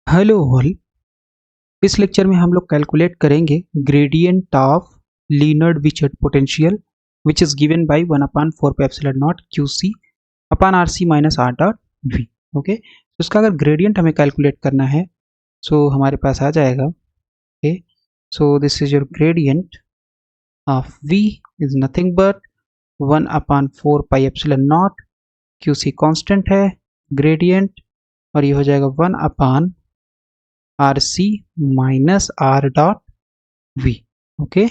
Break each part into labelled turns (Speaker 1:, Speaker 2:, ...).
Speaker 1: Hello all. इस lecture में हम लोग कैलकुलेट करेंगे gradient of linear Wiechert potential which is given by 1/4 Q C upon R C minus are dot V. Okay, तो उसका अगर ग्रेडियंट हमें कैलकुलेट करना है सो हमारे पास आ जाएगा। Okay, so this is your gradient of V is nothing but 1/4 Q C constant है ग्रेडियंट, और ये हो जाएगा 1 R C minus are dot V. Okay,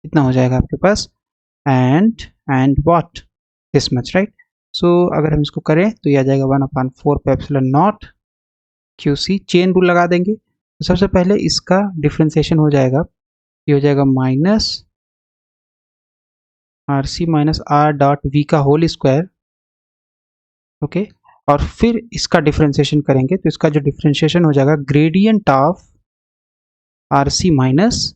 Speaker 1: इतना हो जाएगा आपके पास and what this much, right. So अगर हम इसको करें तो ये आ जाएगा 1/4 क्यू सी। चेन रूल लगा देंगे तो सबसे पहले इसका डिफ्रेंसिएशन हो जाएगा, ये हो जाएगा minus R C minus are dot V का होल स्क्वायर। ओके, और फिर इसका डिफ्रेंसिएशन करेंगे तो इसका जो डिफ्रेंसिएशन हो जाएगा gradient of R C minus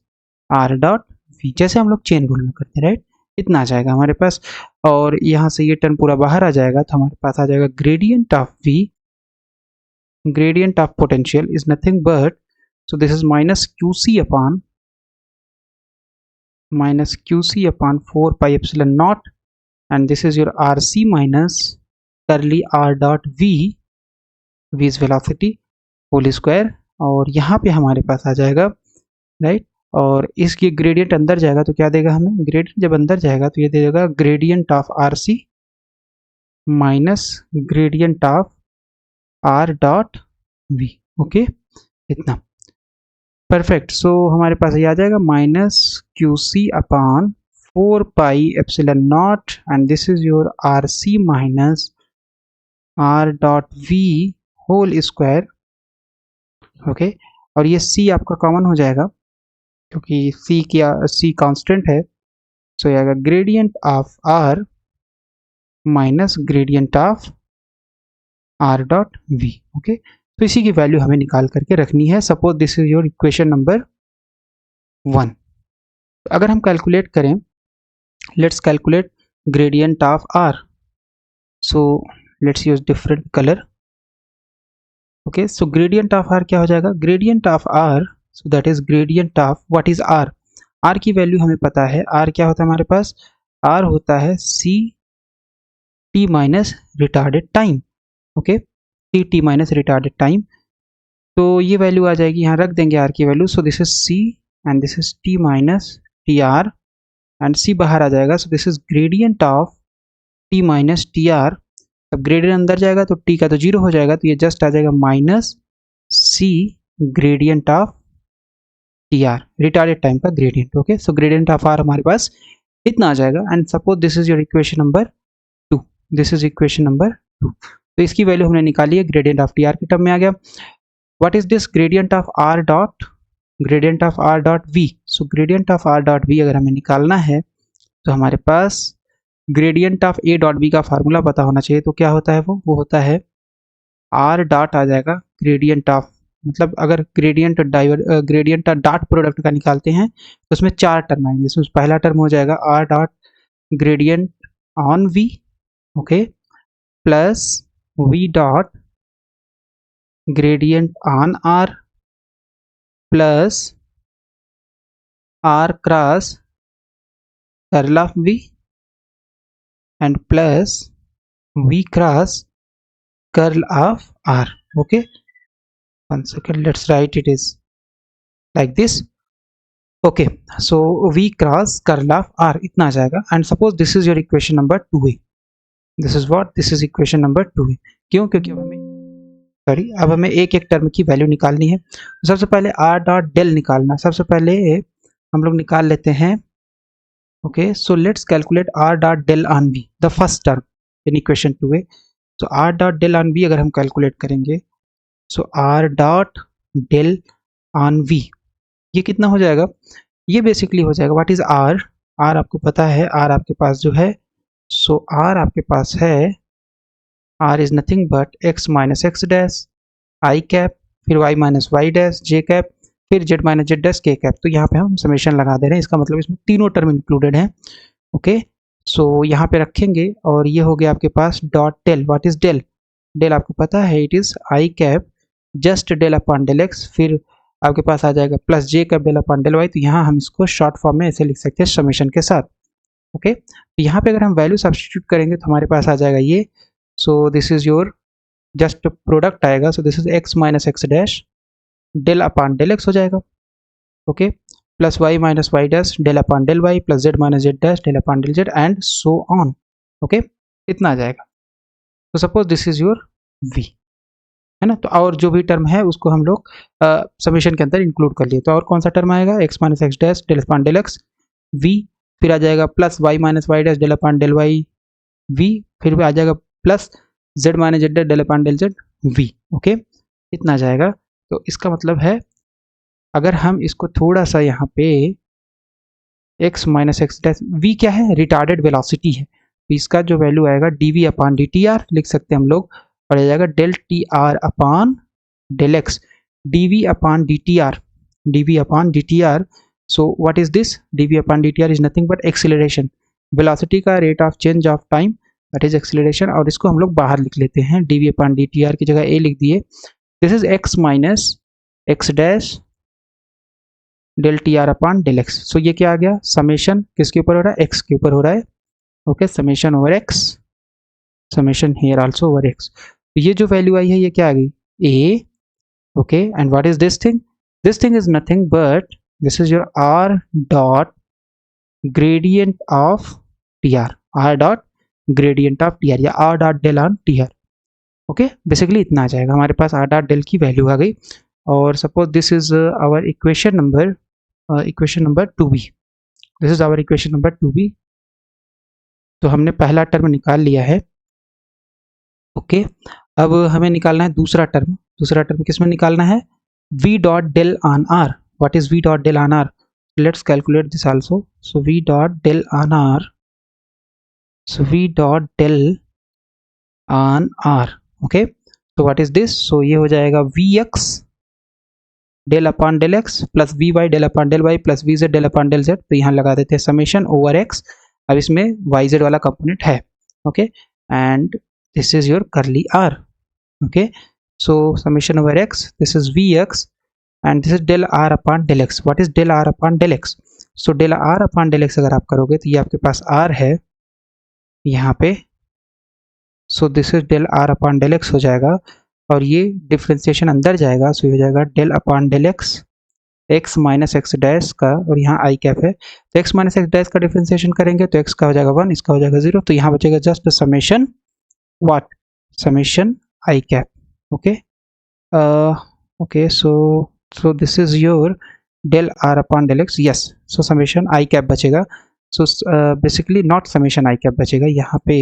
Speaker 1: are dot V, जैसे हम लोग चेन रूल में करते हैं, राइट। इतना आ जाएगा हमारे पास, और यहाँ से ये टर्म पूरा बाहर आ जाएगा तो हमारे पास आ जाएगा gradient of V, gradient of potential is nothing but, so this is minus Q C upon 4 pi epsilon naught, and this is your R C minus curly R dot V, V is velocity whole square, और यहाँ पे हमारे पास आ जाएगा, right. और इसकी gradient अंदर जाएगा तो क्या देगा हमें, ग्रेडियंट जब अंदर जाएगा तो ये देगा gradient of R C minus gradient of are dot V. Okay, इतना परफेक्ट। सो हमारे पास ये आ जाएगा minus Q C upon 4 pi epsilon naught, and this is your R C minus are dot V whole square. Okay, और ये सी आपका common हो जाएगा क्योंकि सी कांस्टेंट है, सो ये आएगा gradient of are minus gradient of are dot V. Okay, तो इसी की वैल्यू हमें निकाल करके रखनी है। Suppose this is your equation number 1। अगर हम कैलकुलेट करें, let's calculate gradient of R, so let's use different colour. Okay, so gradient of R क्या हो जाएगा, gradient of R, so that is gradient of what is R. R की value हमें पता है, आर क्या होता है हमारे पास, आर होता है C T minus retarded time. Okay, C T minus retarded time, तो ये वैल्यू आ जाएगी, यहाँ रख देंगे आर की value. So this is C and this is T minus T are, and C बाहर आ जाएगा, so this is gradient of T minus T R. अब ग्रेडियंट अंदर जाएगा तो टी का तो जीरो हो जाएगा, तो ये जस्ट आ जाएगा minus C gradient of T R, retarded time का gradient. Okay, so gradient of R हमारे पास इतना आ जाएगा, and suppose this is your equation number 2, this is equation number 2। तो इसकी वैल्यू हमने निकाली है, ग्रेडियंट ऑफ टी आर की टर्म में आ गया। What is this gradient of are dot, gradient of are dot V. So gradient of are dot we अगर हमें निकालना है तो हमारे पास gradient of A dot B का फार्मूला पता होना चाहिए। तो क्या होता है वो होता है आर डॉट आ जाएगा ग्रेडियंट ऑफ, मतलब अगर ग्रेडियंट डॉट प्रोडक्ट का निकालते हैं तो उसमें 4 टर्म आएंगे। इसमें पहला टर्म हो जाएगा are dot gradient on V, okay, plus V dot gradient on R, plus R cross curl of V, and plus v cross curl of r. Okay, one second, let's write it is like this. Okay, so v cross curl of r इतना आ जाएगा, and suppose this is your equation number 2a, this is what, this is equation number 2a। क्यों, क्योंकि अब हमें एक एक term की वैल्यू निकालनी है। सबसे पहले r डॉट डेल निकालना, सबसे पहले हम लोग निकाल लेते हैं। Okay, so let's calculate r dot del on v, the first term in equation 2a. So r dot del on v अगर हम calculate करेंगे, so r dot del on v ये कितना हो जाएगा, ये बेसिकली हो जाएगा व्हाट इज r। r आपको पता है, r आपके पास जो है, so r आपके पास है, r is nothing but x minus x dash i cap, फिर y minus y dash j cap, फिर z minus Z dash K cap. तो यहाँ पे हम समेशन लगा दे रहे हैं, इसका मतलब इसमें तीनों टर्म इंक्लूडेड हैं। ओके, सो यहाँ पे रखेंगे, और ये हो गया आपके पास dot del. What is del, del आपको पता है, it is I cap just del upon del X, फिर आपके पास आ जाएगा प्लस जे का डेल अपॉन डेल वाई। तो यहाँ हम इसको शॉर्ट फॉर्म में ऐसे लिख सकते हैं समेशन के साथ। ओके, तो यहाँ पे अगर हम वैल्यू सब्स्टिट्यूट करेंगे तो हमारे पास आ जाएगा ये। So this is your just product आएगा। So this is x minus x dash del upon del x हो जाएगा। Okay, plus Y minus Y dash del upon del Y plus Z minus Z dash del upon del Z and so on. Okay, इतना आ जाएगा। तो suppose this is your V, है ना। तो और जो भी टर्म है उसको हम लोग समेशन के अंदर इंक्लूड कर लिए। तो और कौन सा टर्म आएगा, X minus x dash del upon del X V, फिर आ जाएगा plus Y minus Y dash del upon del Y V, फिर भी आ जाएगा plus Z minus Z dash del upon del Z V. Okay, इतना आ जाएगा। तो इसका मतलब है अगर हम इसको थोड़ा सा यहाँ पे x minus x dash V क्या है, रिटार्डेड वेलोसिटी है। तो इसका जो वैल्यू आएगा D V upon D T R लिख सकते हैं हम लोग, और आ जाएगा del T R upon del X D V upon D T R, D V upon D T R. So what is this, D V upon D T R is nothing but acceleration, velocity का rate of change of time that is acceleration. और इसको हम लोग बाहर लिख लेते हैं, D V upon D T R की जगह ए लिख दिए। This is x minus x dash del T R upon del X. So ये क्या आ गया, समेशन किसके ऊपर हो रहा है, एक्स के ऊपर हो रहा है। Okay, summation over x, summation here also over x. तो ये जो वैल्यू आई है ये क्या आ गई, A. Okay, and what is this thing, this thing is nothing but this is your R dot gradient of T R, R dot gradient of T R या R dot del on T are. Okay, basically इतना आ जाएगा हमारे पास, R dot del की value आ गई। और suppose this is our equation number two B, this is our equation number two B. तो हमने पहला टर्म निकाल लिया है। ओके, अब हमें निकालना है दूसरा टर्म। दूसरा टर्म किसमें निकालना है, v dot del on R. What is v dot del on R, let's calculate this also. So v dot del on R, so v dot del on R. Okay, तो what is this, so ये हो जाएगा vx del upon del X plus V Y del upon del Y plus V Z del upon del Z. तो यहाँ लगा देते हैं summation over X. अब इसमें वाई जेड वाला कंपोनेंट है। Okay, and this is your curly are. Okay, so summation over X, this is V X and this is del are upon del X. What is del are upon del X, so del are upon del X अगर आप करोगे तो ये आपके पास are है यहाँ पे। So this is del are upon del x हो जाएगा, और ये डिफ्रेंसिएशन अंदर जाएगा। सो हो जाएगा del upon del X, X minus x dash का, और यहाँ आई कैप है। तो एक्स माइनस एक्स डैश का डिफ्रेंसिएशन करेंगे तो एक्स का हो जाएगा 1, इसका हो जाएगा 0। तो यहाँ बचेगा just summation what, summation I cap. Okay, okay, so this is your del are upon del X, yes. So summation I cap बचेगा। So basically not summation I cap बचेगा यहाँ पे।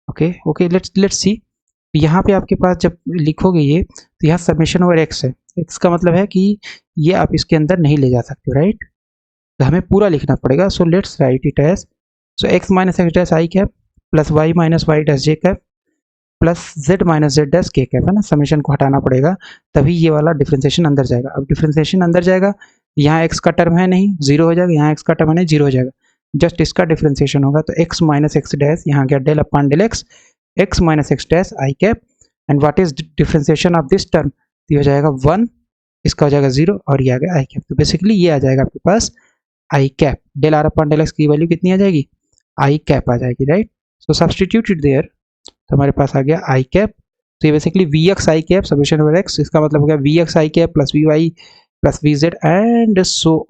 Speaker 1: Okay, okay, let's see. यहाँ पे आपके पास जब लिखोगे ये, तो यहाँ समेशन ओवर एक्स है। एक्स का मतलब है कि ये आप इसके अंदर नहीं ले जा सकते, राइट। तो हमें पूरा लिखना पड़ेगा। So let's write it as, so X minus x dash I cap plus Y minus Y dash J cap plus Z minus Z dash K cap, है ना। समेशन को हटाना पड़ेगा तभी ये वाला डिफ्रेंसिएशन अंदर जाएगा। अब डिफ्रेंसिएशन अंदर जाएगा, यहाँ एक्स का टर्म है नहीं, 0 हो जाएगा। यहाँ एक्स का टर्म है नहीं, 0 हो जाएगा। जस्ट इसका डिफ्रेंसिएशन होगा। तो एक्स माइनस एक्स डैश यहाँ गया del upon del X, X minus x dash I cap, and what is differentiation of this term, ये हो जाएगा 1, इसका हो जाएगा 0, और ये आ गया आई कैप। तो बेसिकली ये आ जाएगा आपके पास I cap. Del are upon del X की वैल्यू कितनी आ जाएगी, आई कैप आ जाएगी, right. So substitute it there, तो हमारे पास आ गया आई कैप। तो ये basically V X I cap summation over X, इसका मतलब हो गया V X I cap plus V Y plus V Z and so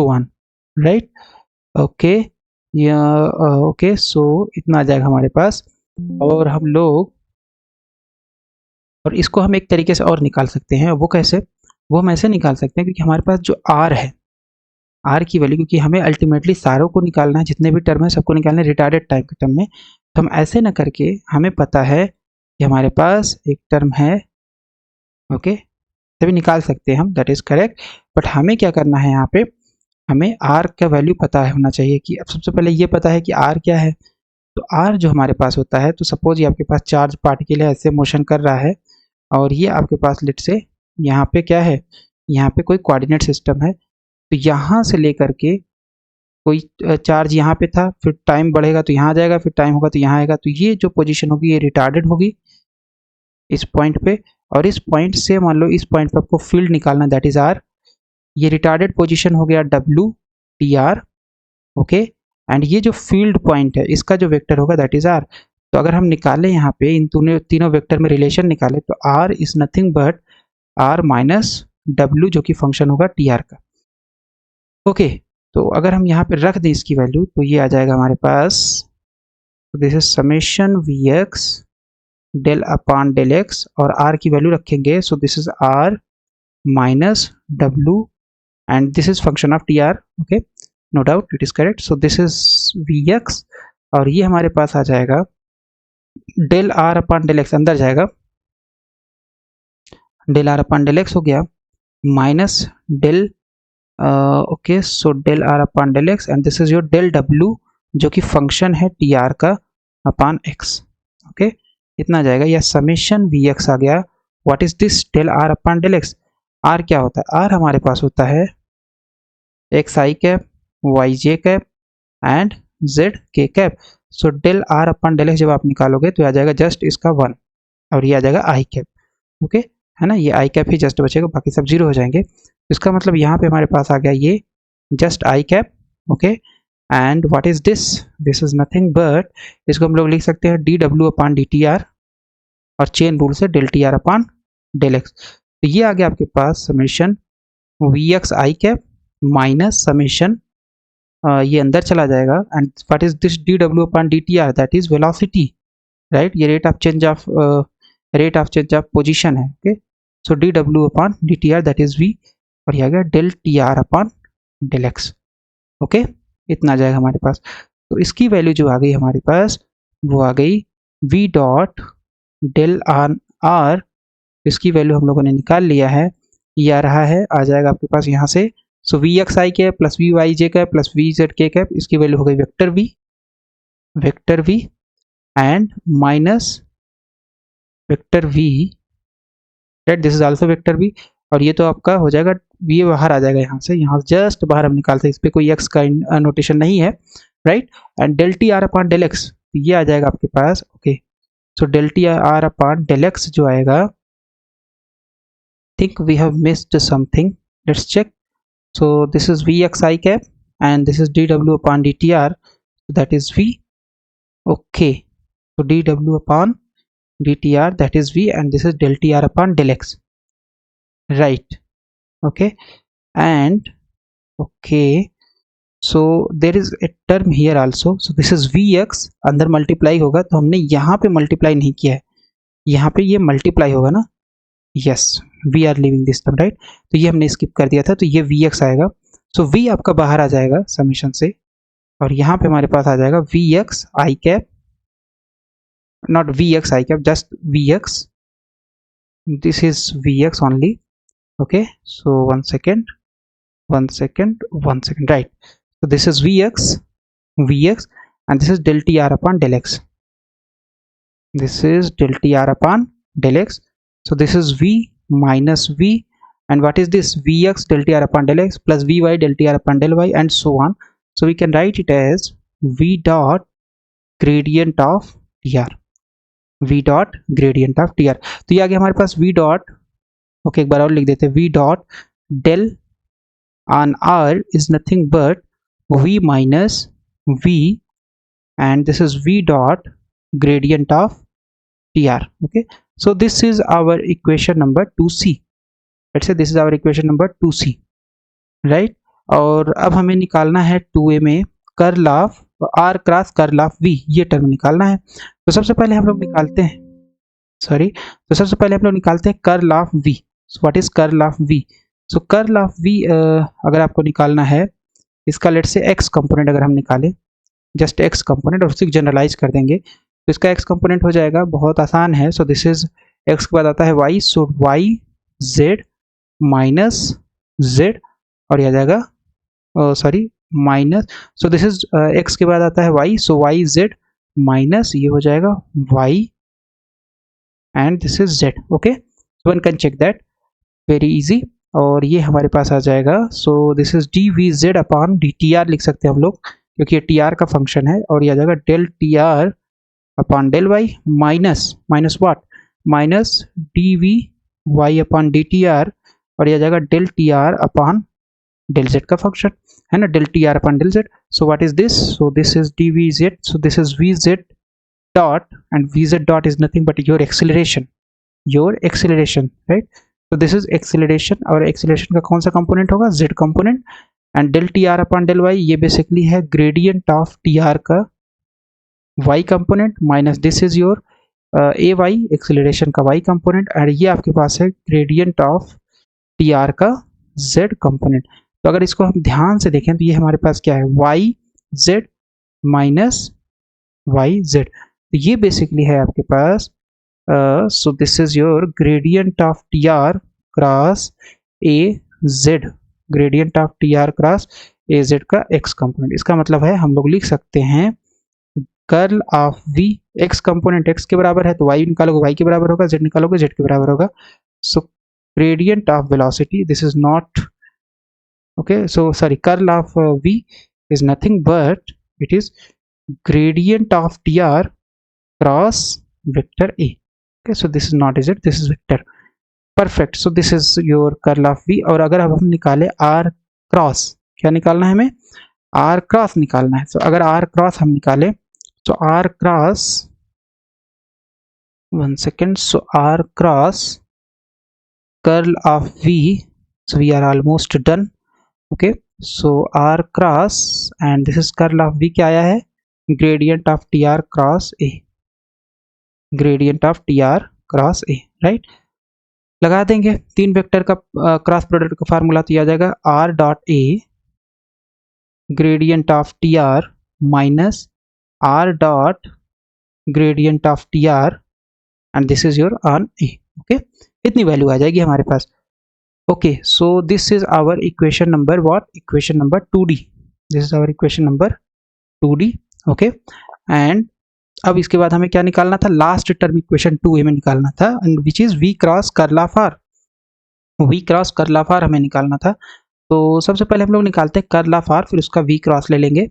Speaker 1: on, right. Okay, okay, so इतना आ जाएगा हमारे पास। और हम लोग, और इसको हम एक तरीके से और निकाल सकते हैं। वो कैसे, वो हम ऐसे निकाल सकते हैं क्योंकि हमारे पास जो आर है, आर की वैल्यू, क्योंकि हमें अल्टीमेटली सारों को निकालना है, जितने भी टर्म है सबको निकालना है रिटार्डेड टाइम के टर्म में। तो हम ऐसे न करके, हमें पता है कि हमारे पास एक टर्म है, ओके, तभी निकाल सकते हैं हम, दैट इज करेक्ट। बट हमें क्या करना है, यहाँ पे हमें आर का वैल्यू पता होना चाहिए। कि अब सबसे पहले ये पता है कि आर क्या है। तो आर जो हमारे पास होता है, तो सपोज ये आपके पास चार्ज पार्टिकल है, ऐसे मोशन कर रहा है, और ये आपके पास लेट से यहाँ पे क्या है, यहाँ पे कोई कोऑर्डिनेट सिस्टम है। तो यहाँ से लेकर के कोई चार्ज यहाँ पे था, फिर टाइम बढ़ेगा तो यहाँ जाएगा, फिर टाइम होगा तो यहाँ आएगा। तो ये जो पोजीशन होगी ये रिटार्डेड होगी, इस पॉइंट पे, और इस पॉइंट से मान लो इस पॉइंट पे आपको फील्ड निकालना, दैट इज आर। ये रिटार्डेड पोजीशन हो गया W T R, okay. And ये जो फील्ड पॉइंट है इसका जो वेक्टर होगा दैट इज आर। तो अगर हम निकालें यहाँ पे इन तीनों वेक्टर में रिलेशन निकाले तो R is nothing but R minus W, जो कि फंक्शन होगा टी आर का, ओके। तो अगर हम यहाँ पे रख दें इसकी वैल्यू तो ये आ जाएगा हमारे पास, this is summation V X del upon del X, और आर की वैल्यू रखेंगे, so this is R minus W and this is function of T R, okay, no doubt it is correct. So this is V X, और ये हमारे पास आ जाएगा del are upon del X, अंदर जाएगा, del are upon del x हो गया minus del, okay, so del are upon del X and this is your del W, जो कि फंक्शन है टी आर का अपॉन एक्स, ओके, इतना आ जाएगा। या समेशन वी एक्स आ गया, what is this del are upon del X. R क्या होता है, आर हमारे पास होता है X I cap, Y J cap and Z K cap. So del are upon del X जब आप निकालोगे तो आ जाएगा जस्ट इसका 1, और ये आ जाएगा आई कैप, ओके, है ना, ये आई कैप ही जस्ट बचेगा, बाकी सब जीरो हो जाएंगे। इसका मतलब यहाँ पे हमारे पास आ गया ये just I cap, okay. And what is this, this is nothing but, इसको हम लोग लिख सकते हैं D W upon D T R, और चेन रूल से del T R upon del X. तो ये आ गया आपके पास summation V X I cap minus summation, ये अंदर चला जाएगा, and what is this D W upon D T R, that is velocity, right, ये rate of change of position है, okay. So D W upon D T R that is V, और ये आ गया del T R upon del X, okay, इतना आ जाएगा हमारे पास। तो इसकी वैल्यू जो आ गई हमारे पास वो आ गई V dot del R R, इसकी वैल्यू हम लोगों ने निकाल लिया है, ये आ रहा है, आ जाएगा आपके पास यहाँ से, so V X I cap plus V Y J cap plus V Z K cap, इसकी वैल्यू हो गई vector V and minus vector V, right, this is also vector V, और ये तो आपका हो जाएगा, ये बाहर आ जाएगा यहाँ से, यहाँ जस्ट बाहर हम निकालते हैं, इस पर कोई एक्स का नोटेशन नहीं है, right, and del T R upon del X, ये आ जाएगा आपके पास, okay. So del T R upon del X जो आएगा, think we have missed something, let's check। so this is vxi cap and this is dw upon dtr, that is v, okay, so dw upon dtr that is v and this is del tr upon del x, right, okay, and okay, so there is a term here also, so this is vx, अंदर multiply होगा, तो हमने यहाँ पे multiply नहीं किया है, यहाँ पे ये मल्टीप्लाई होगा ना, yes, we are leaving this term, right, तो ये हमने स्किप कर दिया था, तो ये वी एक्स आएगा, सो वी आपका बाहर आ जाएगा समीशन से, और यहाँ पे हमारे पास आ जाएगा V X I cap, not V X I cap, just V X, this is V X only, okay, so one second, right, so this is vx and this is del tr upon del x, this is del tr upon del x, so this is v minus v, and what is this, vx del tr upon del x plus vy del tr upon del y and so on, so we can write it as v dot gradient of tr, v dot gradient of tr। तो ये आ गया हमारे पास v dot, okay, एक बार और लिख देते हैं, v dot del on r is nothing but v minus v and this is v dot gradient of tr, okay, so this is our equation number 2c, let's say this is our equation number 2c, right। और अब हमें निकालना है 2a में curl of r cross curl of v, ये term निकालना है। तो सबसे पहले हम लोग निकालते हैं, तो सबसे पहले हम लोग निकालते हैं curl of v। So what is curl of v, so curl of v अगर आपको निकालना है, इसका लेट से x कंपोनेंट अगर हम निकालें, जस्ट x कंपोनेंट, और उसे जनरलाइज कर देंगे, तो इसका x कंपोनेंट हो जाएगा, बहुत आसान है, सो दिस इज x के बाद आता है y, so y z minus z, और यह आ जाएगा sorry minus, so this is x के बाद आता है y, so y z minus, ये हो जाएगा y and this is z, okay, one can check that, very easy, और ये हमारे पास आ जाएगा, so this is d v z upon D T R लिख सकते हैं हम लोग, क्योंकि ये टी आर का फंक्शन है, और ये आ जाएगा del T R upon del y minus what, minus d v y upon D T R, और यह आ जाएगा del T R upon del z का फंक्शन है ना, del T R upon del z. So what is this? So this is d v z. So this is v z dot, and vz dot is nothing but your acceleration, right? So this is acceleration, और acceleration का कौन सा component होगा? z component. and del tr upon del y ये basically है gradient of tr का y component, minus this is your ay acceleration का y component, और ये आपके पास है gradient of tr का z component. तो अगर इसको हम ध्यान से देखें तो ये हमारे पास क्या है? yz minus yz. ये बेसिकली है आपके पास. So this is your gradient of T R cross A Z, gradient of T R cross A Z का एक्स कंपोनेंट. इसका मतलब है हम लोग लिख सकते हैं curl of V, X component X के बराबर है तो वाई निकालोगे वाई के बराबर होगा, जेड निकालोगे जेड के बराबर होगा. So gradient of velocity, this is not okay, so sorry, curl of V is nothing but it is gradient of tr cross vector a. Okay, so this is not z, this is vector. Perfect. So this is your curl of v. और अगर अब हम निकाले r cross, क्या निकालना है हमें? r cross निकालना है. तो अगर r cross हम निकाले तो r cross, one second, so r cross curl of v, so we are almost done. Okay, so r cross and this is curl of v क्या आया है? gradient of tr cross a, gradient of tr cross a, right. लगा देंगे तीन vector का cross product का formula, तो आ जाएगा r dot a gradient of tr माइनस r डॉट gradient of tr and this is your on a. Okay, इतनी वैल्यू आ जाएगी हमारे पास. Okay, so this is our equation number what? Equation number 2D. This is our equation number 2D. Okay, and अब इसके बाद हमें क्या निकालना था? लास्ट टर्म इक्वेशन 2 में निकालना था, and which is v cross curl of r. v cross curl of r हमें निकालना था. तो सबसे पहले हम लोग निकालते हैं कर्ल ऑफ r, फिर उसका v क्रॉस ले लेंगे.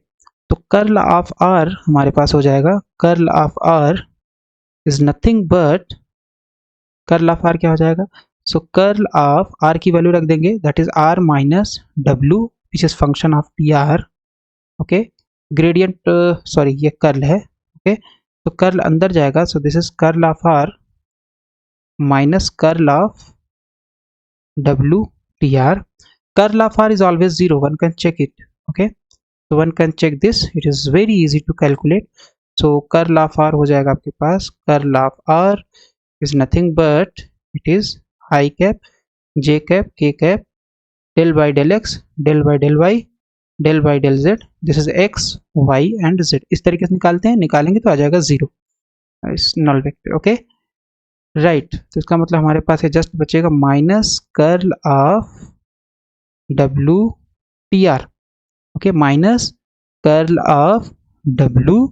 Speaker 1: तो कर्ल ऑफ r हमारे पास हो जाएगा, curl of r is nothing but, curl of r क्या हो जाएगा? सो कर्ल ऑफ r की वैल्यू रख देंगे, that is r minus w which is function of T R. Okay, gradient sorry ये कर्ल है. ओके, तो कर्ल अंदर जाएगा, so this is curl of are minus curl of डब्ल्यू T r. Curl of r is always zero, one can check it. Okay, so one can check this, it is very easy to calculate. So curl of r हो जाएगा आपके पास, curl of r is nothing but it is I cap j cap k cap del by del x del by del y del by del z. this is x y and z. इस तरीके से निकालते हैं, निकालेंगे तो आ जाएगा zero, इस नल वेक्टर. Okay, right. तो इसका मतलब हमारे पास है जस्ट बचेगा माइनस कर्ल ऑफ डब्ल्यू T R. Okay, minus curl of डब्ल्यू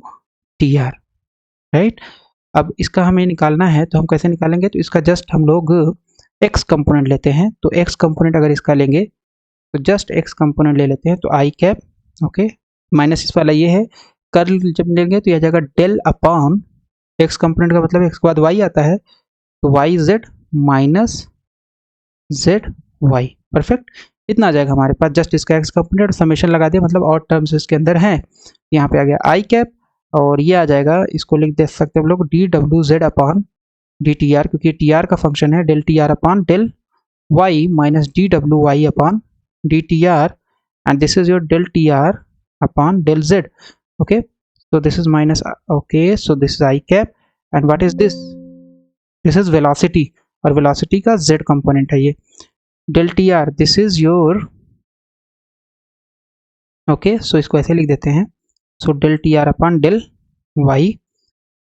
Speaker 1: टी आर, राइट. अब इसका हमें निकालना है तो हम कैसे निकालेंगे? तो इसका जस्ट हम लोग x कंपोनेंट लेते हैं. तो x कंपोनेंट अगर इसका लेंगे तो जस्ट x कंपोनेंट ले लेते हैं, तो आई कैप. ओके, माइनस इस वाला ये है, कर्ल जब लेंगे तो यह जाएगा डेल अपॉन x कंपोनेंट का मतलब x के बाद y आता है, तो y z minus z y. Perfect, इतना आ जाएगा हमारे पास. जस्ट इसका x कंपोनेंट समेशन लगा दिया, मतलब और टर्म्स इसके अंदर हैं. यहाँ पे आ गया आई कैप, और ये आ जाएगा, इसको लिख दे सकते हैं हम लोग डी डब्ल्यू z upon D T r, क्योंकि टी आर का फंक्शन है, del T R upon del y minus d डब्ल्यू y upon D T R, and this is your del T R upon del z. Okay, so this is minus, okay, so this is I cap, and what is this? This is velocity, और velocity का z component है ये. del tr, this is your, okay, so इसको ऐसे लिख देते हैं, so del tr upon del y,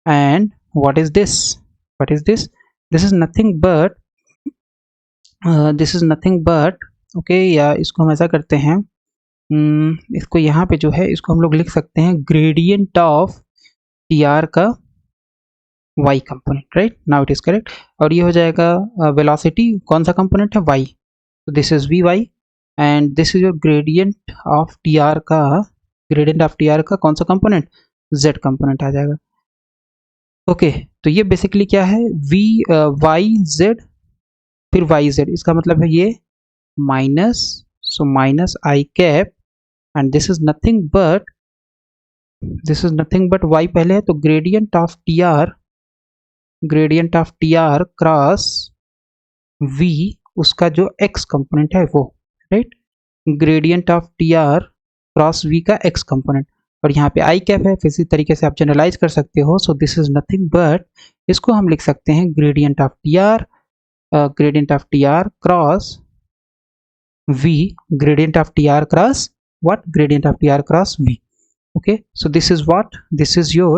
Speaker 1: and what is this? What is this? This is nothing but this is nothing but, okay, या इसको हम ऐसा करते हैं, इसको यहाँ पे जो है इसको हम लोग लिख सकते हैं ग्रेडियंट ऑफ टी आर का y component, right. Now it is correct. और ये हो जाएगा वेलोसिटी, कौन सा कंपोनेंट है? y. तो this is v y, and this is your gradient of T R का, ग्रेडियंट ऑफ टी आर का कौन सा कंपोनेंट? z कंपोनेंट आ जाएगा. ओके तो ये बेसिकली क्या है, वी वाई जेड फिर वाई जेड, इसका मतलब है ये minus, so minus i cap and this is nothing but y पहले है तो gradient of T R cross v, उसका जो एक्स कंपोनेंट है वो, right, gradient of T R cross v का एक्स कंपोनेंट, और यहाँ पे आई कैप है, इसी तरीके से आप जनरलाइज कर सकते हो। सो दिस इज नथिंग बट, इसको हम लिख सकते हैं gradient of T R cross v, gradient of tr cross what, gradient of tr cross v. Okay, so this is your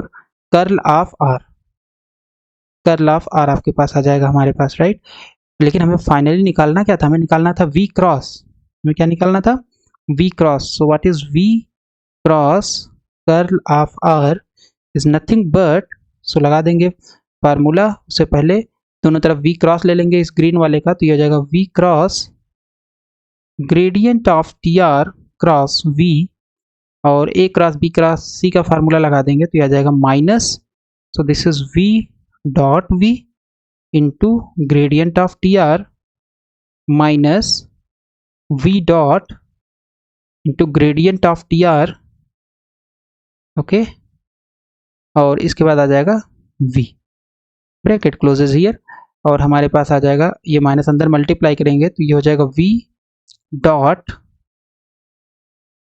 Speaker 1: curl of r, आपके पास आ जाएगा हमारे पास, राइट। लेकिन हमें फाइनली निकालना क्या था, हमें निकालना था v क्रॉस, हमें क्या निकालना था, v cross. So what is v cross curl of r is nothing but, so लगा देंगे फार्मूला, उससे पहले दोनों तरफ v क्रॉस ले लेंगे इस ग्रीन वाले का, तो ये हो जाएगा v cross gradient of T R cross v, और a cross b cross c का फार्मूला लगा देंगे तो यह आ जाएगा minus, so this is v dot v into gradient of T R minus v dot into gradient of T R, okay, और इसके बाद आ जाएगा v, ब्रैकेट क्लोजेज हियर, और हमारे पास आ जाएगा ये माइनस अंदर मल्टीप्लाई करेंगे तो ये हो जाएगा v dot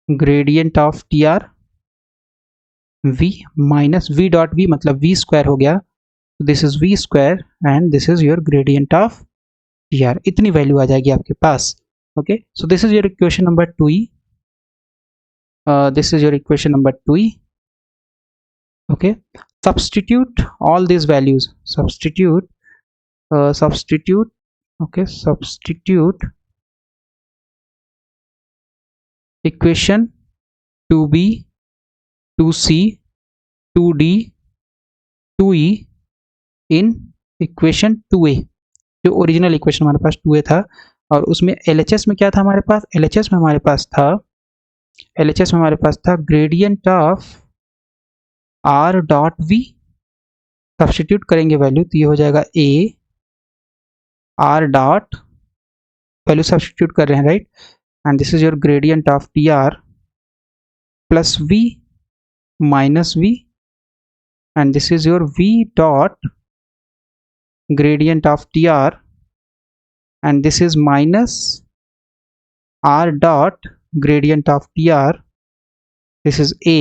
Speaker 1: gradient of T R v minus v dot v मतलब v स्क्वायर हो गया, this is v square and this is your gradient of T R, इतनी वैल्यू आ जाएगी आपके पास। Okay, so this is your equation number 2e, this is your equation number 2e. Okay, substitute all these values, substitute okay, substitute equation 2b 2c 2d 2e in equation 2a, जो original equation हमारे पास 2a था, और उसमें LHS में क्या था हमारे पास, LHS में हमारे पास था gradient of r dot v, substitute करेंगे वैल्यू तो ये हो जाएगा a r dot, value substitute कर रहे हैं, right, and this is your gradient of T R plus v minus v, and this is your v dot gradient of tr, and this is minus r dot gradient of tr, this is a,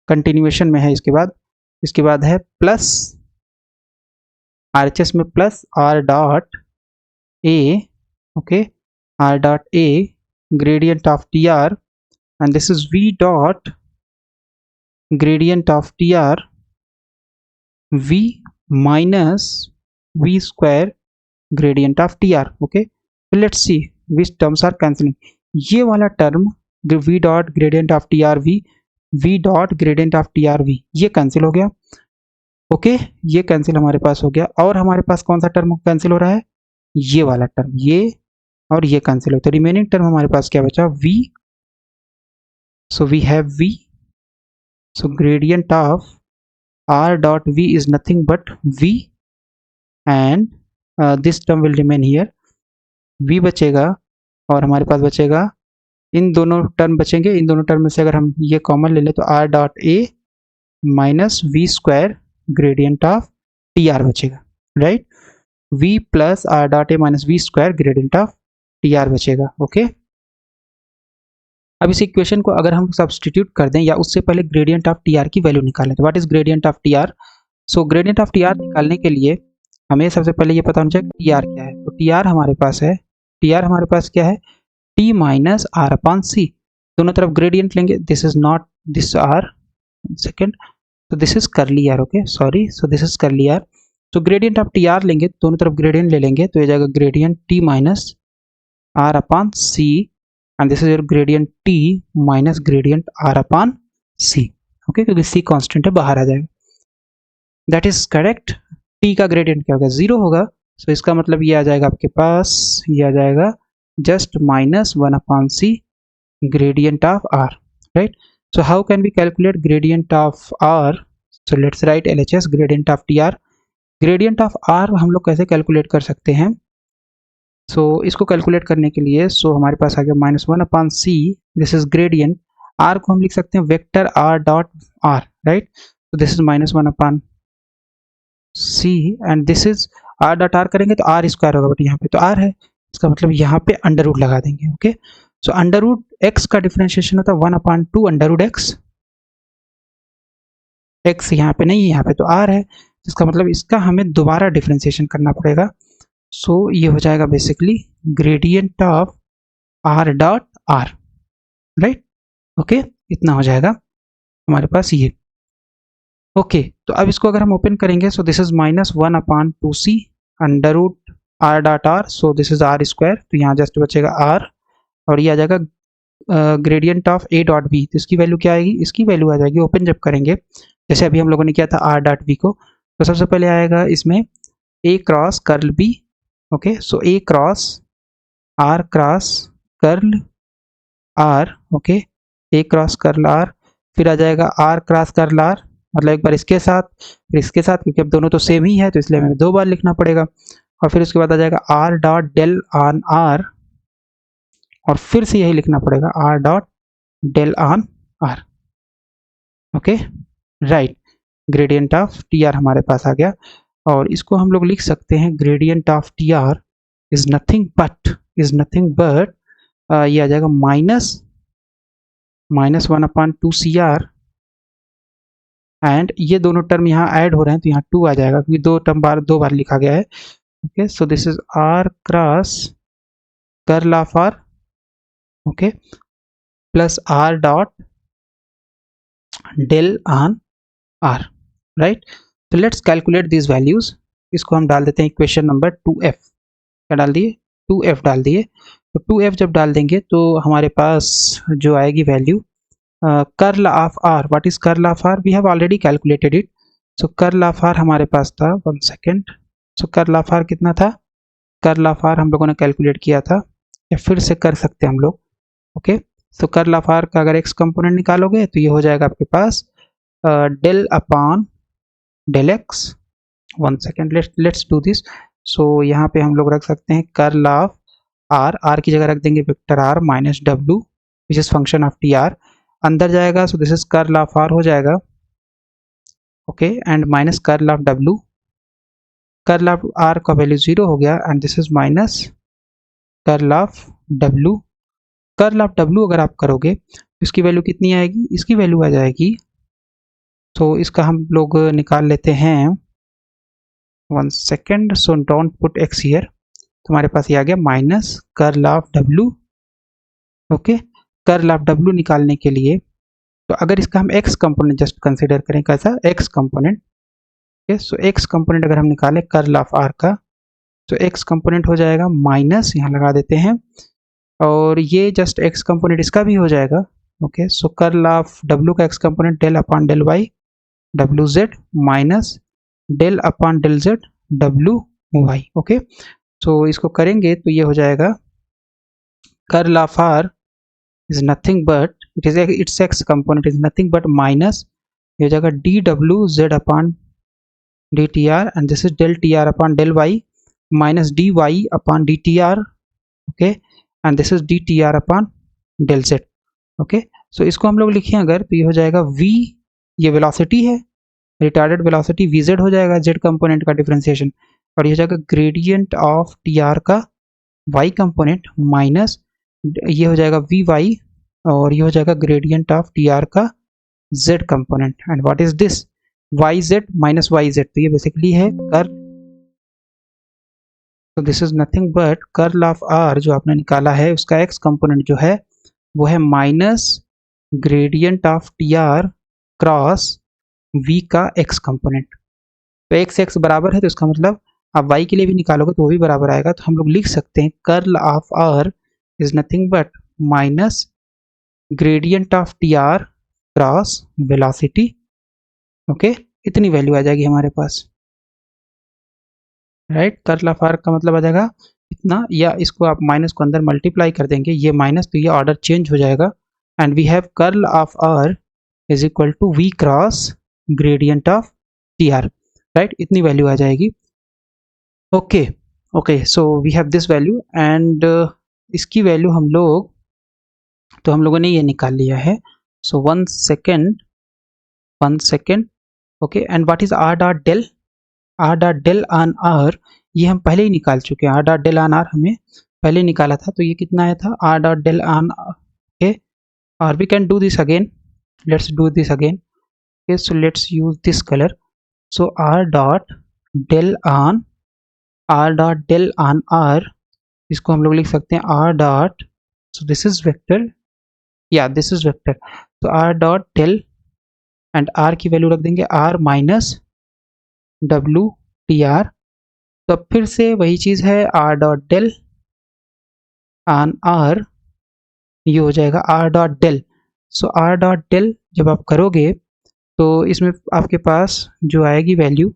Speaker 1: continuation में है, इसके बाद है plus RHS में plus r dot a, okay, r dot a gradient of tr, and this is v dot gradient of tr v minus v square gradient of tr. okay, so let's see which terms are cancelling. ये वाला term v dot gradient of tr v dot gradient of tr v ये cancel हो गया, okay, ये cancel हमारे पास हो गया, और हमारे पास कौन सा टर्म कैंसिल हो रहा है, ये वाला टर्म, ये और ये कैंसिल हो, तो रिमेनिंग टर्म हमारे पास क्या बचा, v, so we have v, so gradient of r dot v is nothing but v, and this term will remain here, v बचेगा, और हमारे पास बचेगा इन दोनों टर्म बचेंगे, इन दोनों टर्म में से अगर हम ये कॉमन ले लें तो r dot a minus v square gradient of T R बचेगा, right, v plus r dot a minus v square gradient of T R बचेगा। ओके, अब इस इक्वेशन को अगर हम सब्सटीट्यूट कर दें या उससे पहले ग्रेडियंट ऑफ टी आर की वैल्यू निकालें, तो what is gradient of T R, so gradient of T R निकालने के लिए हमें सबसे पहले ये पता होना चाहिए टी आर क्या है, तो टी आर हमारे पास है, टी आर हमारे पास क्या है, t minus r upon c, दोनों तरफ ग्रेडियंट लेंगे, this is not this r, second, तो this is curly are, okay sorry, so this is curly r, तो ग्रेडियंट ऑफ टी आर लेंगे, दोनों तरफ ग्रेडियंट ले लेंगे तो ये जाएगा gradient t minus r upon c, and this is your gradient t minus gradient r upon c, okay, क्योंकि c कांस्टेंट है, बाहर आ जाएगा, that is correct, t का ग्रेडियंट क्या होगा, 0 होगा, so इसका मतलब ये आ जाएगा आपके पास, ये आ जाएगा just minus 1 upon c gradient of r, right, so how can we calculate gradient of r, so let's right LHS gradient of TR। Gradient of R हम लोग कैसे कैलकुलेट कर सकते हैं? सो इसको कैलकुलेट करने के लिए हमारे पास आ गया -1/c, this is gradient. R को हम लिख सकते हैं vector R dot R, right? तो this is -1/c and this is R dot R करेंगे तो R स्क्वायर होगा, बट यहाँ पे तो R है, इसका मतलब यहाँ पे अंडर रूट लगा देंगे। Okay, so under root x का डिफरेंशिएशन होता है 1/2 अंडर रूट x। x यहाँ पे नहीं है, यहाँ पे तो R है, इसका मतलब इसका हमें दोबारा डिफरेंशिएशन करना पड़ेगा। सो ये हो जाएगा basically gradient of R dot R, right? Okay, इतना हो जाएगा हमारे पास ये। ओके, तो अब इसको अगर हम ओपन करेंगे, so this is -1/2c under root R dot R, so this is R square, तो यहाँ जस्ट बचेगा R और ये आ जाएगा gradient of A dot B। तो इसकी वैल्यू क्या आएगी? इसकी वैल्यू आ जाएगी, ओपन जब करेंगे जैसे अभी हम लोगों ने किया था R डॉट B को, तो सबसे पहले आएगा इसमें A cross curl B। Okay, so A cross R cross curl R, okay, A cross curl R, फिर आ जाएगा R क्रॉस कर्ल R, मतलब एक बार इसके साथ फिर इसके साथ, क्योंकि अब दोनों तो सेम ही है तो इसलिए हमें दो बार लिखना पड़ेगा। और फिर उसके बाद आ जाएगा R dot del on R, और फिर से यही लिखना पड़ेगा R dot del on R। Okay, right, gradient of TR हमारे पास आ गया, और इसको हम लोग लिख सकते हैं gradient of TR is nothing but ये आ जाएगा -1/2CR, एंड ये दोनों टर्म यहाँ ऐड हो रहे हैं तो यहाँ 2 आ जाएगा, क्योंकि दो बार लिखा गया है। Okay, so this is R cross curl of R, okay, plus R dot del on R, right? तो लेट्स कैलकुलेट दिस वैल्यूज। इसको हम डाल देते हैं इक्वेशन नंबर 2F। क्या डाल दिए? 2F डाल दिए। तो 2F जब डाल देंगे तो हमारे पास जो आएगी value curl of R, what is curl of R? We have already calculated it. So curl of R हमारे पास था, 1 second, so curl of R कितना था? कर्ल ऑफ R हम लोगों ने कैलकुलेट किया था, या फिर से कर सकते हैं हम लोग। Okay, so curl of R का अगर x कंपोनेंट निकालोगे तो ये हो जाएगा आपके पास del upon del x। 1 second, let's do this. So यहाँ पे हम लोग रख सकते हैं कर्ल ऑफ R की जगह रख देंगे vector R minus W which is function of TR, अंदर जाएगा, so this is curl of R हो जाएगा, okay, and minus curl of W, curl of R का वैल्यू 0 हो गया, and this is minus curl of W। Curl of W अगर आप करोगे तो इसकी वैल्यू कितनी आएगी? इसकी वैल्यू आ जाएगी, तो इसका हम लोग निकाल लेते हैं, 1 second, so don't put x here, तो हमारे पास ये आ गया minus curl of W। Okay, curl of W निकालने के लिए तो अगर इसका हम x कंपोनेंट जस्ट कंसीडर करें, कैसा? x component. ओके, सो x कंपोनेंट अगर हम निकालें कर्ल ऑफ R का, तो x कंपोनेंट हो जाएगा माइनस, यहाँ लगा देते हैं, और ये जस्ट x कंपोनेंट इसका भी हो जाएगा। Okay, so curl of W का x component del upon del y WZ minus del upon del Z WY। Okay, so इसको करेंगे तो ये हो जाएगा curl of R is nothing but its x component is nothing but minus, ये हो जाएगा dWZ upon dTR, and this is del TR upon del Y minus dy upon dTR, okay, and this is dTR upon del Z। Okay, so इसको हम लोग लिखें अगर तो ये हो जाएगा v, ये वेलोसिटी है, रिटार्डेड वेलोसिटी vz हो जाएगा z कंपोनेंट का डिफरेंशिएशन, और ये हो जाएगा ग्रेडियंट ऑफ TR का y कंपोनेंट माइनस ये हो जाएगा Vy, और ये हो जाएगा ग्रेडियंट ऑफ TR का z component, and what is this? yz minus yz, तो ये बेसिकली है कर्ल, तो this is nothing but curl of R जो आपने निकाला है उसका x कंपोनेंट जो है वो है minus gradient of TR cross V का x कंपोनेंट। तो x बराबर है, तो इसका मतलब आप y के लिए भी निकालोगे तो वो भी बराबर आएगा, तो हम लोग लिख सकते हैं curl of R is nothing but minus gradient of TR cross velocity. Okay, इतनी वैल्यू आ जाएगी हमारे पास, राइट? कर्ल ऑफ R का मतलब आ जाएगा इतना, या इसको आप माइनस को अंदर मल्टीप्लाई कर देंगे, ये माइनस तो ये ऑर्डर चेंज हो जाएगा, and we have curl of R is equal to V cross gradient of T R, right, इतनी वैल्यू आ जाएगी। Okay okay, so we have this value and इसकी वैल्यू हम लोगों ने ये निकाल लिया है। So 1 second okay, and what is are dot del? R dot del on r ये हम पहले ही निकाल चुके हैं, are dot del on r हमें पहले निकाला था, तो ये कितना आया था R dot del on okay, और we can do this again, let's do this again. Okay, so let's use this colour. So are dot del on R, इसको हम लोग लिख सकते हैं are dot, so this is vector, या this is vector, तो R dot del and R की value रख देंगे R minus W T R. तो फिर से वही चीज़ है, are dot del on r, ये हो जाएगा are dot del. So are dot del जब आप करोगे तो इसमें आपके पास जो आएगी वैल्यू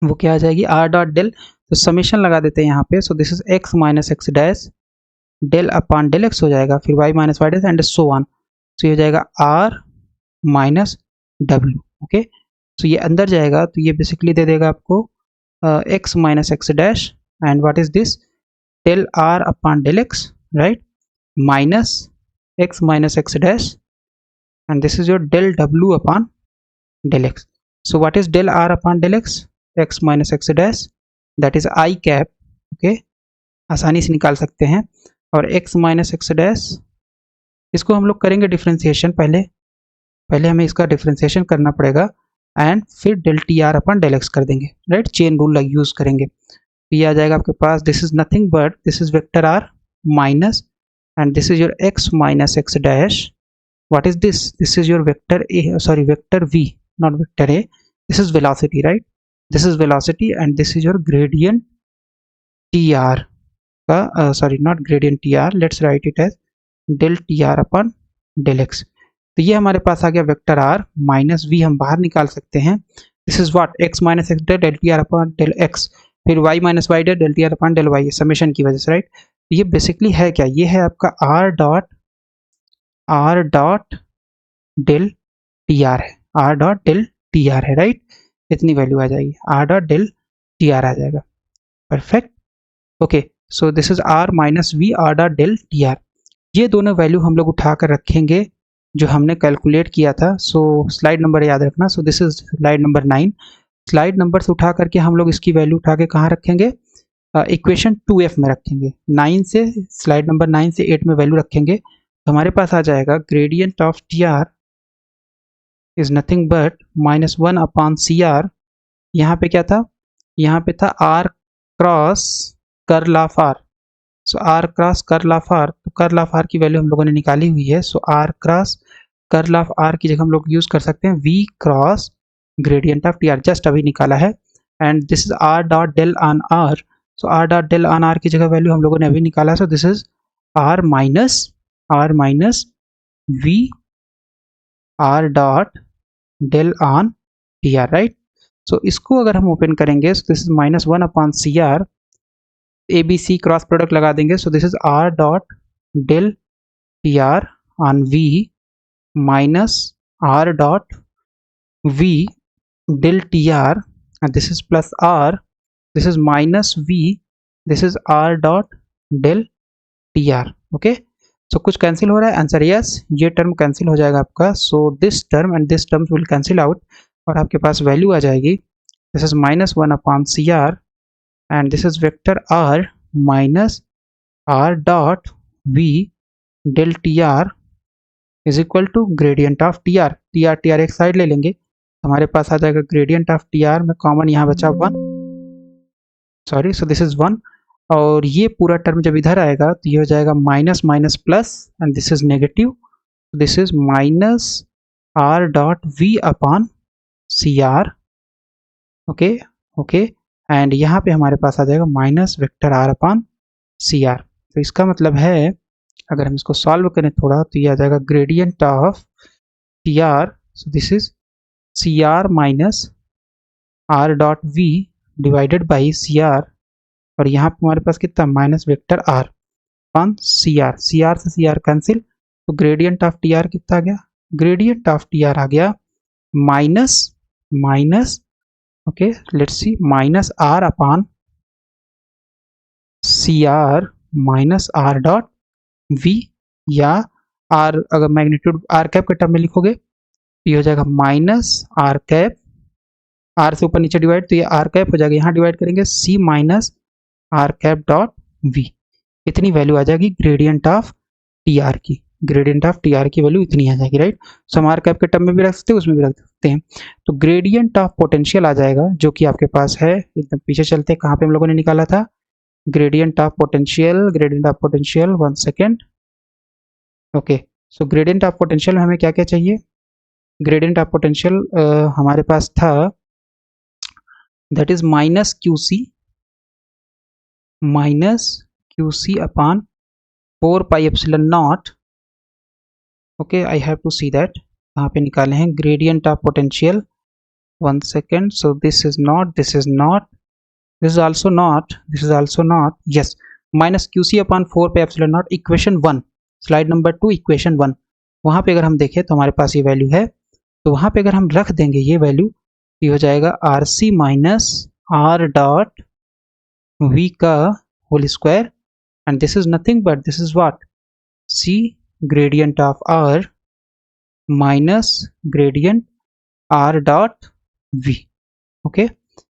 Speaker 1: वो क्या आ जाएगी, आर डॉट डेल, तो समेशन लगा देते हैं यहाँ पे। So this is x minus x dash del upon del x हो जाएगा, फिर y minus Y dash and so on. तो ये हो जाएगा आर माइनस डब्ल्यू। ओके, तो ये अंदर जाएगा तो ये बेसिकली दे देगा आपको x minus x dash and what is this del are upon del x, right, minus x minus x dash and this is your del w upon del x. So what is del r upon del x? X minus x dash, that is I cap. okay, आसानी से निकाल सकते हैं। और x minus x dash इसको हम लोग करेंगे डिफ्रेंसिएशन, पहले हमें इसका डिफ्रेंसिएशन करना पड़ेगा एंड फिर डेल टी आर अपन डेल एक्स कर देंगे, राइट, चेन रूल यूज करेंगे। तो ये आ जाएगा आपके पास, this is nothing but this is vector R minus and this is your X minus x dash. What is this? This is your vector A, sorry, vector V, not vector A. This is velocity, right? This is velocity and this is your gradient TR का, sorry, not gradient TR, let's write it as del TR upon del X. तो ये हमारे पास आ गया vector R minus V, हम बाहर निकाल सकते हैं। This is what x minus x del TR upon del X, फिर y minus y del TR upon del Y, summation की वजह से, राइट। ये बेसिकली है क्या, ये है आपका R dot del T R है, are dot del T R है, राइट, इतनी वैल्यू आ जाएगी, are dot del T R आ जाएगा। Perfect. Okay, so this is R minus V R dot del T R. ये दोनों वैल्यू हम लोग उठा कर रखेंगे जो हमने कैलकुलेट किया था। सो स्लाइड नंबर याद रखना, सो this is slide number 9। Slide number से उठा करके हम लोग इसकी वैल्यू उठा के कहाँ रखेंगे, इक्वेशन 2f में रखेंगे, 9 से स्लाइड नंबर 9 से 8 में वैल्यू रखेंगे। तो हमारे पास आ जाएगा gradient of T R is nothing but minus 1 upon C R. यहाँ पे क्या था, यहाँ पे था R cross curl of R. So R cross curl of R, तो कर्ल ऑफ आर की वैल्यू हम लोगों ने निकाली हुई है। So R cross curl of R की जगह हम लोग यूज कर सकते हैं V cross gradient of T R, just अभी निकाला है। And this is are dot del on R, so are dot del on R की जगह वैल्यू हम लोगों ने अभी निकाला। So this is R minus V R dot del on T are, right. So इसको अगर हम ओपन करेंगे, so this is minus 1 upon C R, A B C cross product लगा देंगे। So this is are dot del T R on V minus are dot we del T r, and this is plus r, this is minus v, this is r dot del tr. okay, so कुछ cancel हो रहा है, answer yes, ये term cancel हो जाएगा आपका। So this term and this term will cancel out और आपके पास वैल्यू आ जाएगी, this is minus 1 upon C r and this is vector r minus r dot v del T R is equal to gradient of T r. T r एक side ले लेंगे, हमारे पास आ जाएगा ग्रेडियंट ऑफ टी आर में common यहाँ बचा 1, सॉरी, सो दिस इज 1। और ये पूरा टर्म जब इधर आएगा तो ये हो जाएगा minus minus plus and this is negative, this is minus are dot v upon C r. Okay okay, and यहाँ पे हमारे पास आ जाएगा minus vector are upon C r. तो इसका मतलब है अगर हम इसको सॉल्व करें थोड़ा तो ये आ जाएगा gradient of T R, so this is c are minus are dot v divided by c r, और यहाँ पे हमारे पास कितना minus vector are upon C r से सी आर कैंसिल, तो ग्रेडियंट ऑफ टी आर कितना आ गया, ग्रेडियंट ऑफ टी आर आ गया minus okay let's see minus r upon C R minus are dot v, या आर अगर magnitude r cap के टर्म में लिखोगे ये हो जाएगा माइनस आर कैप, आर से ऊपर नीचे डिवाइड तो ये आर कैप हो जाएगा, यहाँ डिवाइड करेंगे C minus R cap dot V. इतनी वैल्यू आ जाएगी ग्रेडियंट ऑफ टी आर की, ग्रेडियंट ऑफ टी आर की वैल्यू इतनी आ जाएगी, राइट। सो हम आर कैप के टर्म में भी रख सकते हैं, उसमें भी रख सकते हैं। तो ग्रेडियंट ऑफ पोटेंशियल आ जाएगा जो कि आपके पास है, एकदम पीछे चलते हैं, कहाँ पे हम लोगों ने निकाला था gradient of potential, 1 second. Okay so gradient of potential में हमें क्या क्या चाहिए, ग्रेडियंट ऑफ पोटेंशियल हमारे पास था that is minus Q C upon 4 pi epsilon naught. Okay I have to see that कहाँ पे निकाले हैं gradient of potential, 1 second. So this is not, this is not, this is also not, this is also not, yes, minus qc upon 4 pi epsilon not, equation 1, slide number 2 equation 1, वहाँ पे अगर हम देखें तो हमारे पास ये वैल्यू है, तो वहाँ पे अगर हम रख देंगे ये वैल्यू, ये हो जाएगा R C minus are dot V का whole square, and this is nothing but this is what C gradient of are minus gradient R dot V. Okay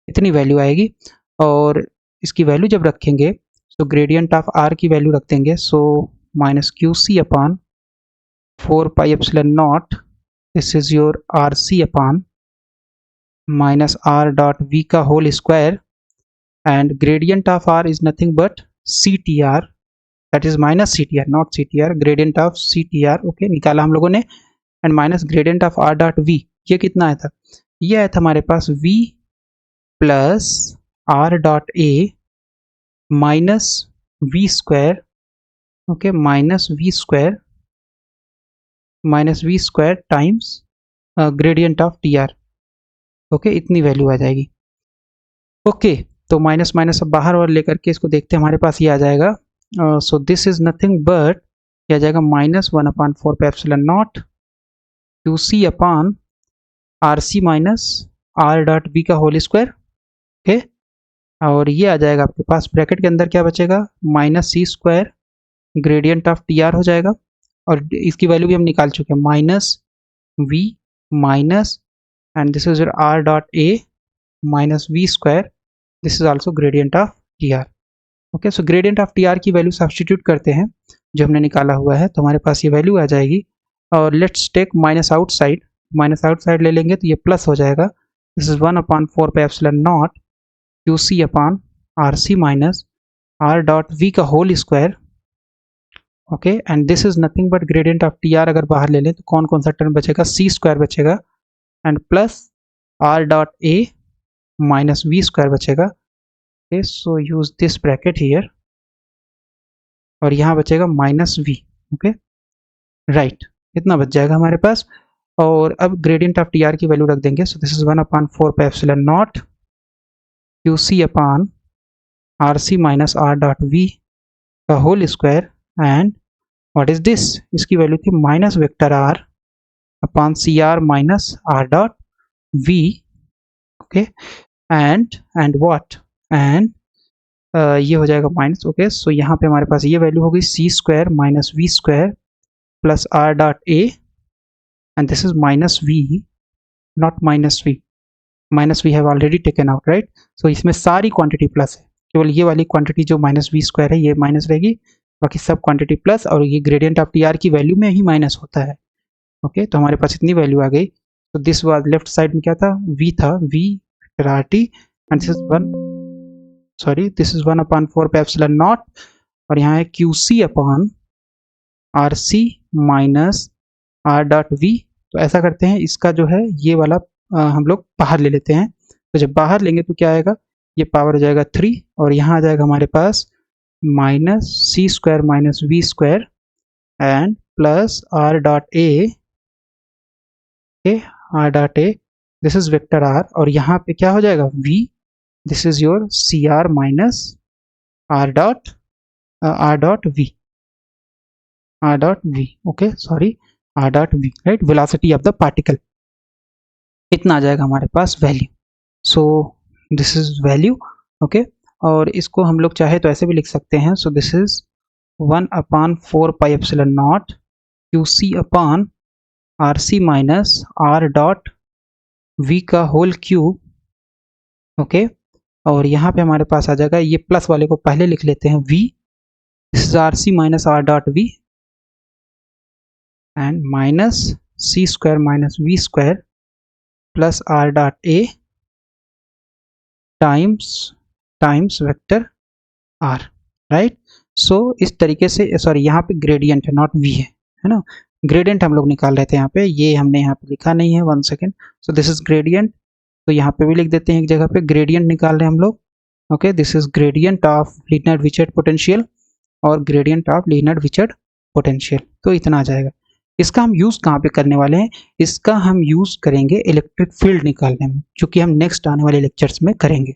Speaker 1: इतनी वैल्यू आएगी, और इसकी वैल्यू जब रखेंगे तो ग्रेडियंट ऑफ आर की value रख देंगे, so minus Q C upon 4 pi epsilon naught, this is your R C upon minus are dot V का whole square, and gradient of r is nothing but c t are, that is minus c t r not c t r, gradient of c t are. Okay निकाला हम लोगों ने, and minus gradient of are dot v, ये कितना आया था, ये आया था हमारे पास v plus are dot A minus we square, okay minus we square times gradient of T R. Okay इतनी वैल्यू आ जाएगी। ओके तो माइनस माइनस अब बाहर और लेकर के इसको देखते हैं, हमारे पास ये आ जाएगा, so this is nothing but ये आ जाएगा minus 1 upon 4 pi epsilon naught Q C upon R C minus are dot B का होल स्क्वायर। ओके और ये आ जाएगा आपके पास ब्रैकेट के अंदर क्या बचेगा, minus C square gradient of T r हो जाएगा, और इसकी वैल्यू भी हम निकाल चुके हैं, minus v minus and this is are dot A minus we square, this is also gradient of T R. Okay so gradient of T R की वैल्यू सब्स्टिट्यूट करते हैं जो हमने निकाला हुआ है, तो हमारे पास ये वैल्यू आ जाएगी, और लेट्स टेक माइनस आउटसाइड ले लेंगे तो ये प्लस हो जाएगा, this is 1 upon 4 pi epsilon naught Q C upon R C minus are dot V का whole square. Okay and this is nothing but gradient of T R अगर बाहर ले लें तो कौन कौन सा टर्म बचेगा, सी स्क्वायर बचेगा, and plus are dot A minus we square बचेगा। Okay so use this bracket here, और यहाँ बचेगा माइनस वी। ओके राइट इतना बच जाएगा हमारे पास, और अब ग्रेडियंट ऑफ टी आर की वैल्यू रख देंगे, so this is 1 upon 4 pi epsilon naught Q C upon R C minus are dot V का whole square, and what is this, इसकी वैल्यू थी minus vector are upon C R minus are dot V. Okay and what and ये हो जाएगा minus. Okay so यहाँ पे हमारे पास ये वैल्यू होगी C square minus we square plus are dot A, and this is minus V not minus we have already taken out, right. So इसमें सारी क्वांटिटी प्लस है, केवल ये वाली क्वांटिटी जो माइनस वी स्क्वायर है ये माइनस रहेगी, बाकी सब क्वांटिटी प्लस, और ये ग्रेडियंट ऑफ टी आर की वैल्यू में ही माइनस होता है। ओके तो हमारे पास इतनी वैल्यू आ गई, तो दिस वाज लेफ्ट साइड में क्या था, v था, v r t, and this is 1 upon 4 pi epsilon naught, और यहाँ है q C upon R C minus are dot v. तो ऐसा करते हैं, इसका जो है ये वाला हम लोग बाहर ले लेते हैं, तो जब बाहर लेंगे तो क्या आएगा, ये पावर हो जाएगा 3, और यहाँ आ जाएगा हमारे पास minus C square minus we square and plus are dot A, R dot A this is vector R, और यहाँ पे क्या हो जाएगा v, this is your C are minus are dot V, okay sorry R dot V, right, velocity of the particle. इतना आ जाएगा हमारे पास value. So this is value, okay. और इसको हम लोग चाहे तो ऐसे भी लिख सकते हैं, सो this is 1/4 pi epsilon not QC upon RC minus R dot V का होल क्यूब, ओके। और यहाँ पे हमारे पास आ जाएगा, ये प्लस वाले को पहले लिख लेते हैं V, this is RC minus R dot V and minus C square minus V square plus R dot A times vector R, right. So इस तरीके से, सॉरी यहाँ पे ग्रेडियंट है नॉट V है ना, ग्रेडियंट हम लोग निकाल रहे थे यहाँ पे, ये हमने यहाँ पे लिखा नहीं है, 1 second. So this is gradient, तो यहाँ पे भी लिख देते हैं एक जगह पे, ग्रेडियंट निकाल रहे हैं हम लोग, okay. This is gradient of linear Wiechert potential और gradient of linear Wiechert potential, तो इतना आ जाएगा। इसका हम यूज़ कहाँ पे करने वाले हैं, इसका हम यूज़ करेंगे इलेक्ट्रिक फील्ड निकालने में, जो कि हम नेक्स्ट आने वाले लेक्चर्स में करेंगे।